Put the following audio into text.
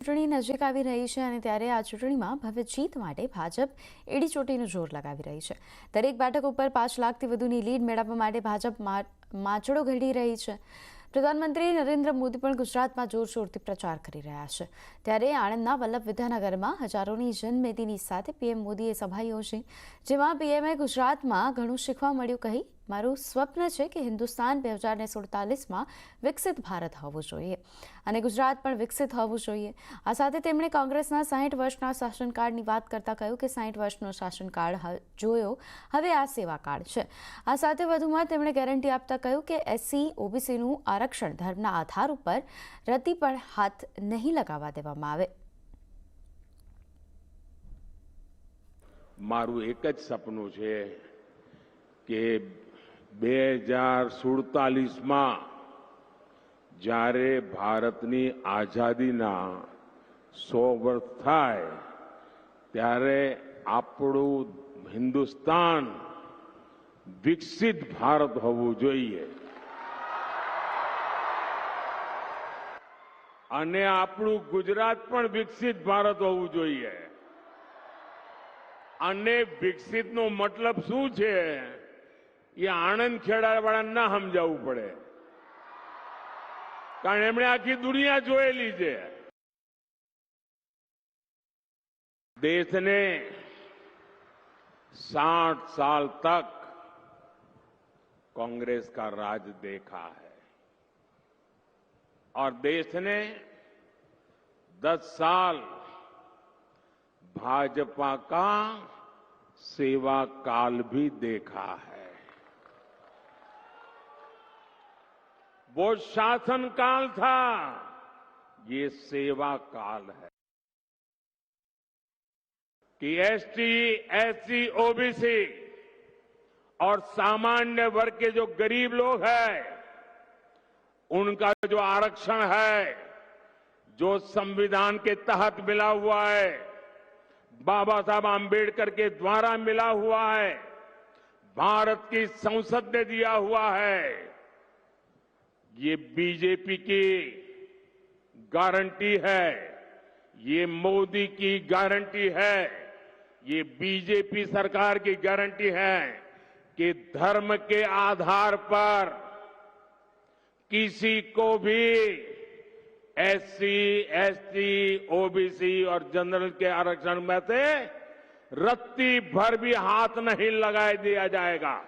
ચૂંટણી નજીક આવી રહી છે અને ત્યારે આ ચૂંટણીમાં ભવ્ય જીત માટે ભાજપ એડી ચોટીનું જોર લગાવી રહી છે। દરેક બેઠક ઉપર 5 લાખથી વધુની લીડ મેળવવા માટે ભાજપ માચડો ઘડી રહી છે। પ્રધાનમંત્રી નરેન્દ્ર મોદી પણ ગુજરાતમાં જોરશોરથી પ્રચાર કરી રહ્યા છે। ત્યારે આણંદના વલ્લભ વિદ્યાનગરમાં હજારોની જનમેદની સાથે પીએમ મોદીએ સભા યોજી, જેમાં પીએમએ ગુજરાતમાં ઘણું શીખવા મળ્યું કહી મારું સ્વપ્ન છે કે હિન્દુસ્તાન 2047માં વિકસિત ભારત હોવું જોઈએ અને ગુજરાત પણ વિકસિત હોવું જોઈએ। આ સાથે તેમણે કોંગ્રેસના 60 વર્ષના શાસનકાળની વાત કરતા કહ્યું કે 60 વર્ષનો શાસનકાળ જોયો, હવે આ સેવાકાળ છે। આ સાથે વધુમાં તેમણે ગેરંટી આપતા કહ્યું કે એસસી ઓબીસીનું આરક્ષણ ધર્મના આધાર ઉપર રતી પણ હાથ નહીં લગાવવા દેવામાં આવે। મારું એક જ સપનું છે કે 2047માં જ્યારે ભારતની આઝાદીના 100 વર્ષ થાય ત્યારે આપણું હિન્દુસ્તાન વિકસિત ભારત હોવું જોઈએ અને આપણું ગુજરાત પણ વિકસિત ભારત હોવું જોઈએ। અને વિકસિતનો મતલબ શું છે એ આણંદ ખેડાવાળાને ના સમજાવવું પડે, કારણ એમણે આખી દુનિયા જોયેલી છે। દેશને 60 साल तक कांग्रेस का राज देखा है और देश ने 10 साल भाजपा का सेवा काल भी देखा है। वो शासन काल था, ये सेवा काल है कि एसटी, एससी, ओबीसी और सामान्य वर्ग के जो गरीब लोग हैं उनका जो आरक्षण है, जो संविधान के तहत मिला हुआ है, बाबा साहब आम्बेडकर के द्वारा मिला हुआ है, भारत की संसद ने दिया हुआ है, ये बीजेपी की गारंटी है, ये मोदी की गारंटी है, ये बीजेपी सरकार की गारंटी है कि धर्म के आधार पर किसी को भी एससी, एसटी, ओबीसी और जनरल के आरक्षण में से रत्ती भर भी हाथ नहीं लगाए दिया जाएगा।